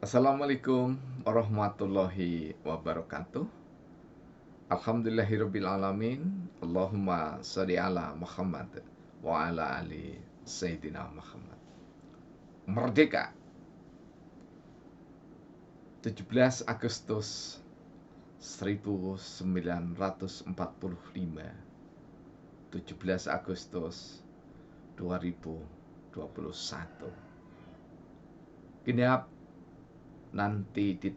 Assalamualaikum warahmatullahi wabarakatuh. Alhamdulillahirabbil alamin. Allahumma shalli ala Muhammad wa ala ali Sayyidina Muhammad. Merdeka 17 Agustus 1945. 17 Agustus 2021. Genap nanti di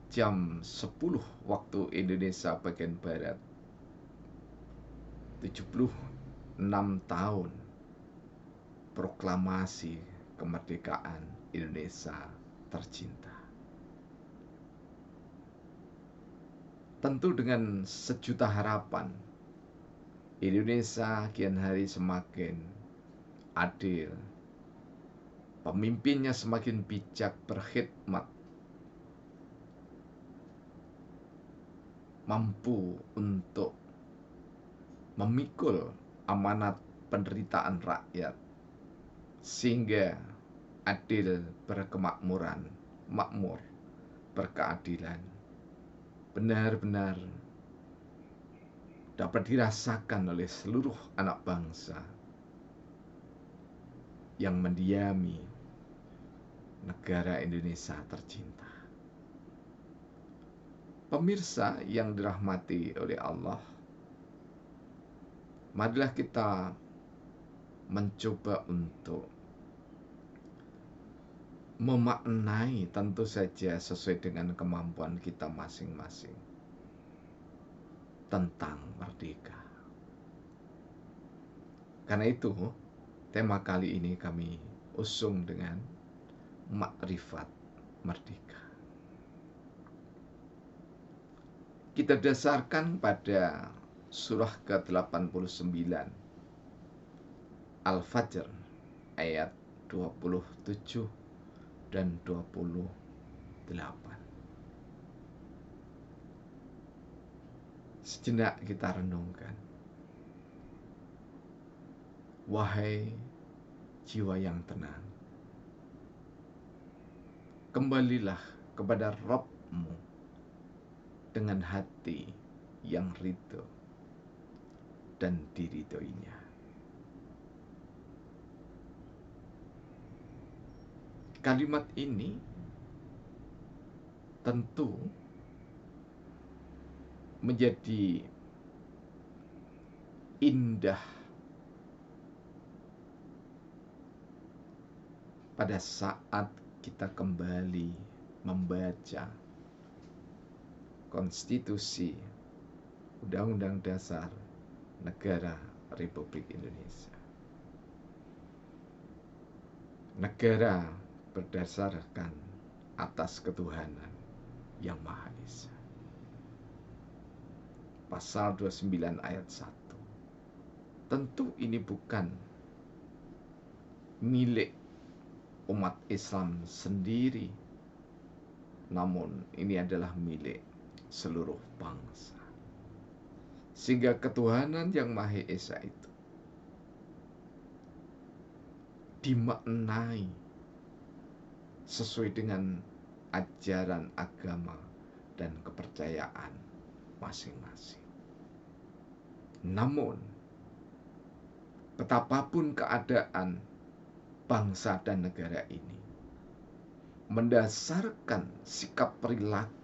jam 10 waktu Indonesia bagian Barat 76 tahun proklamasi kemerdekaan Indonesia tercinta. Tentu dengan sejuta harapan, Indonesia kian hari semakin adil, pemimpinnya semakin bijak berkhidmat, mampu untuk memikul amanat penderitaan rakyat sehingga adil berkemakmuran, makmur berkeadilan, benar-benar dapat dirasakan oleh seluruh anak bangsa yang mendiami negara Indonesia tercinta. Pemirsa yang dirahmati oleh Allah, marilah kita mencoba untuk memaknai, tentu saja sesuai dengan kemampuan kita masing-masing, tentang merdeka. Karena itu, tema kali ini kami usung dengan makrifat merdeka. Kita dasarkan pada surah ke-89 Al-Fajr ayat 27 dan 28. Sejenak kita renungkan. Wahai jiwa yang tenang, kembalilah kepada Rabb-Mu dengan hati yang ridho dan diridhoinya. Kalimat ini tentu menjadi indah pada saat kita kembali membaca Konstitusi Undang-Undang Dasar Negara Republik Indonesia. Negara berdasarkan atas ketuhanan yang Maha Esa. Pasal 29 ayat 1. Tentu ini bukan milik umat Islam sendiri, namun ini adalah milik seluruh bangsa. Sehingga ketuhanan yang Maha Esa itu dimaknai sesuai dengan ajaran agama dan kepercayaan masing-masing. Namun, betapapun keadaan bangsa dan negara ini, mendasarkan sikap perilaku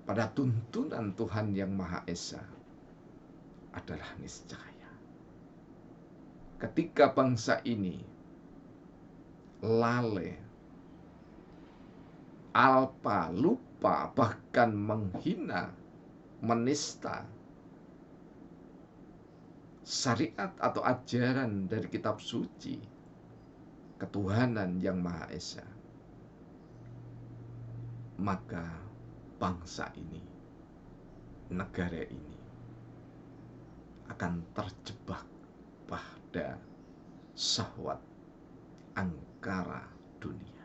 pada tuntunan Tuhan yang Maha Esa adalah niscaya. Ketika bangsa ini lalai, alpa, lupa, bahkan menghina, menista syariat atau ajaran dari kitab suci ketuhanan yang Maha Esa, maka bangsa ini, negara ini akan terjebak pada syahwat angkara dunia.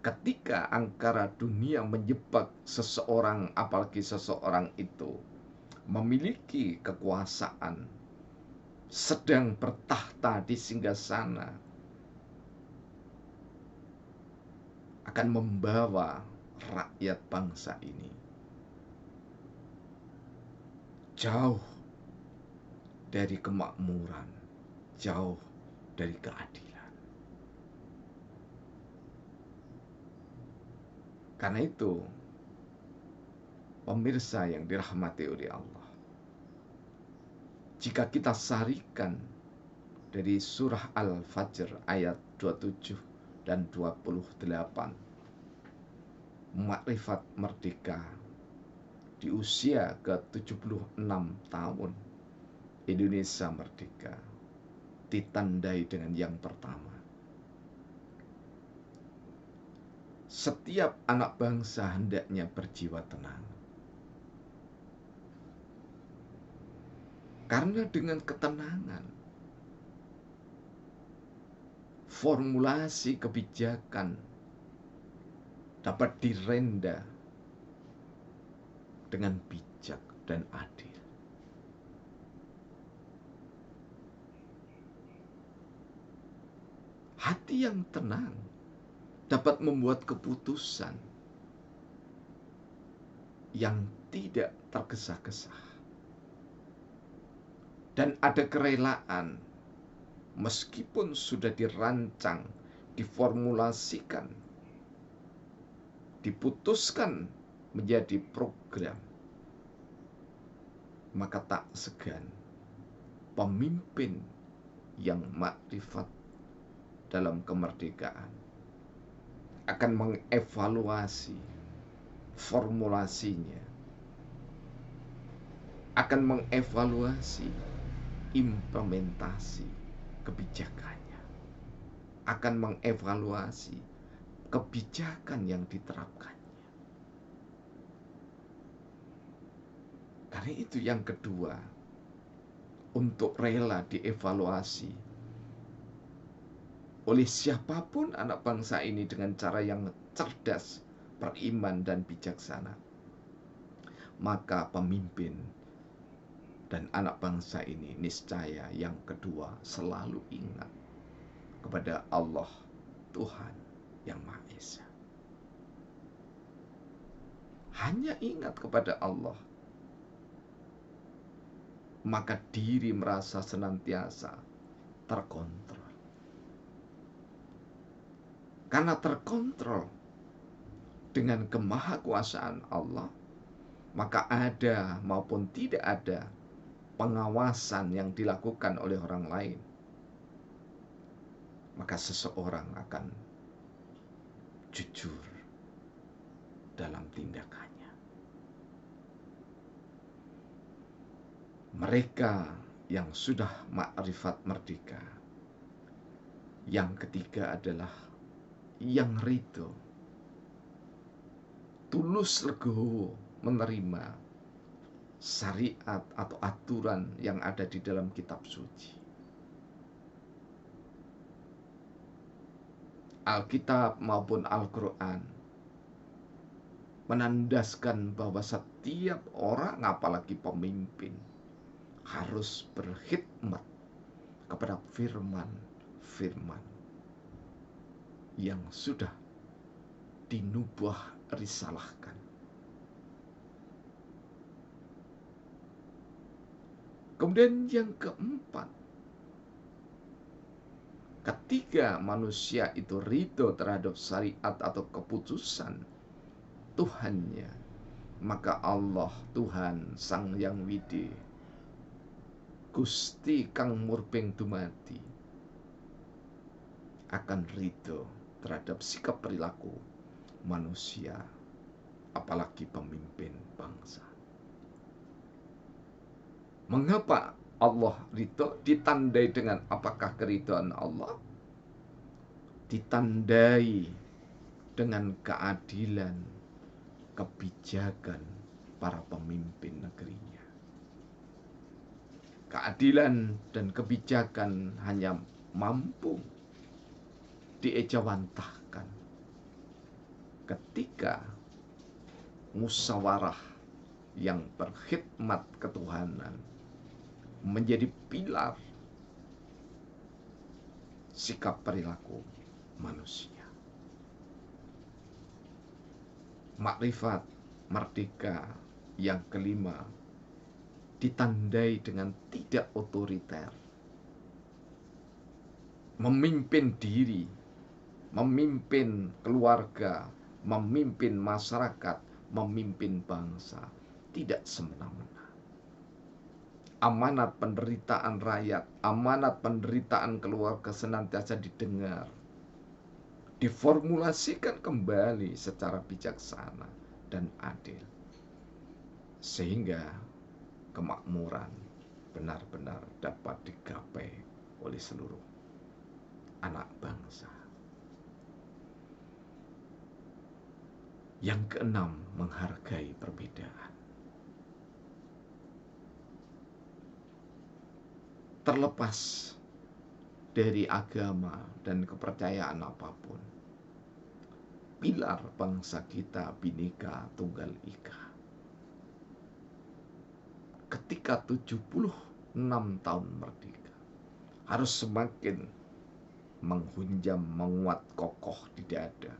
Ketika angkara dunia menjebak seseorang, apalagi seseorang itu memiliki kekuasaan, sedang bertahta di singgasana, akan membawa rakyat bangsa ini jauh dari kemakmuran, jauh dari keadilan. Karena itu, pemirsa yang dirahmati oleh Allah, jika kita sarikan dari surah Al-Fajr ayat 27 dan 28, makrifat merdeka di usia ke-76 tahun Indonesia merdeka ditandai dengan yang pertama. Setiap anak bangsa hendaknya berjiwa tenang. Karena dengan ketenangan, formulasi kebijakan dapat direnda dengan bijak dan adil. Hati yang tenang dapat membuat keputusan yang tidak tergesa-gesa. Dan ada kerelaan meskipun sudah dirancang, diformulasikan, diputuskan menjadi program, maka tak segan pemimpin yang makrifat dalam kemerdekaan akan mengevaluasi formulasinya, akan mengevaluasi implementasi kebijakannya, akan mengevaluasi kebijakan yang diterapkannya. Karena itu yang kedua, untuk rela dievaluasi oleh siapapun anak bangsa ini dengan cara yang cerdas, beriman dan bijaksana, maka pemimpin dan anak bangsa ini niscaya yang kedua selalu ingat kepada Allah Tuhan yang Maha Esa. Hanya ingat kepada Allah, maka diri merasa senantiasa terkontrol. Karena terkontrol dengan kemahakuasaan Allah, maka ada maupun tidak ada pengawasan yang dilakukan oleh orang lain, maka seseorang akan jujur dalam tindakannya. Mereka yang sudah makrifat merdeka, yang ketiga adalah yang ridho, tulus legowo menerima syariat atau aturan yang ada di dalam kitab suci. Alkitab maupun Al-Quran menandaskan bahwa setiap orang, apalagi pemimpin, harus berkhidmat kepada firman-firman yang sudah dinubuah risalahkan. Kemudian yang keempat, ketika manusia itu ridho terhadap syariat atau keputusan Tuhannya, maka Allah Tuhan Sang Yang Widi, Gusti Kang Murbeng Dumadi, akan ridho terhadap sikap perilaku manusia, apalagi pemimpin bangsa. Mengapa Allah ridho? Ditandai dengan apakah keridhaan Allah? Ditandai dengan keadilan, kebijakan para pemimpin negerinya. Keadilan dan kebijakan hanya mampu diejawantahkan ketika musyawarah yang berkhidmat ketuhanan menjadi pilar sikap perilaku manusia. Makrifat merdeka yang kelima ditandai dengan tidak otoriter, memimpin diri, memimpin keluarga, memimpin masyarakat, memimpin bangsa, tidak semena-mena. Amanat penderitaan rakyat, amanat penderitaan keluarga senantiasa didengar, diformulasikan kembali secara bijaksana dan adil, sehingga kemakmuran benar-benar dapat digapai oleh seluruh anak bangsa. Yang keenam, menghargai perbedaan. Terlepas dari agama dan kepercayaan apapun, pilar bangsa kita Bhinneka Tunggal Ika. Ketika 76 tahun merdeka, harus semakin menghunjam, menguat kokoh di dada.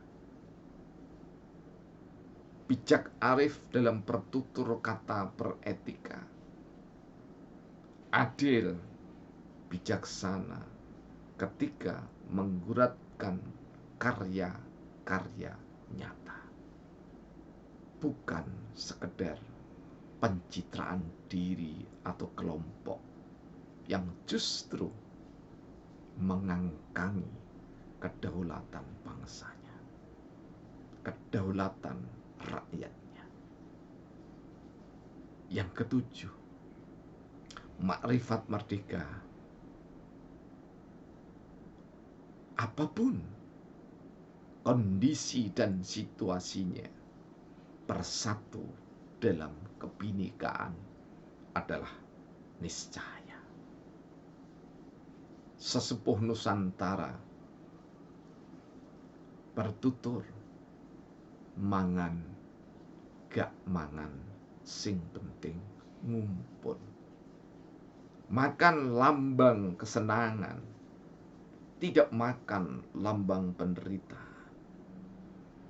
Bijak arif dalam bertutur kata beretika, adil, bijaksana ketika mengguratkan karya-karya nyata, bukan sekedar pencitraan diri atau kelompok yang justru mengangkangi kedaulatan bangsanya, kedaulatan rakyatnya. Yang ketujuh, makrifat merdeka. Apapun kondisi dan situasinya, bersatu dalam kebinekaan adalah niscaya. Sesepuh Nusantara bertutur, mangan gak mangan sing penting ngumpul. Makan lambang kesenangan, tidak makan lambang penderitaan.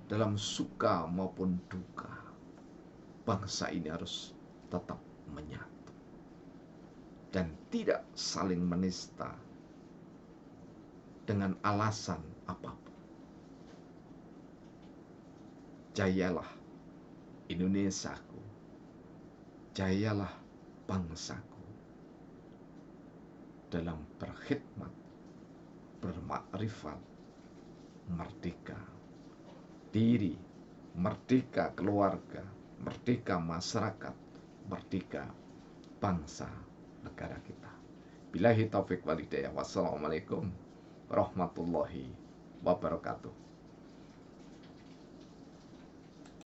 Dalam suka maupun duka, bangsa ini harus tetap menyatu dan tidak saling menista dengan alasan apapun. Jayalah Indonesiaku, jayalah bangsaku dalam berkhidmat, bermakrifat, merdeka diri, merdeka keluarga, merdeka masyarakat, merdeka bangsa negara kita. Billahi taufik wal hidayah. Wassalamualaikum warahmatullahi wabarakatuh.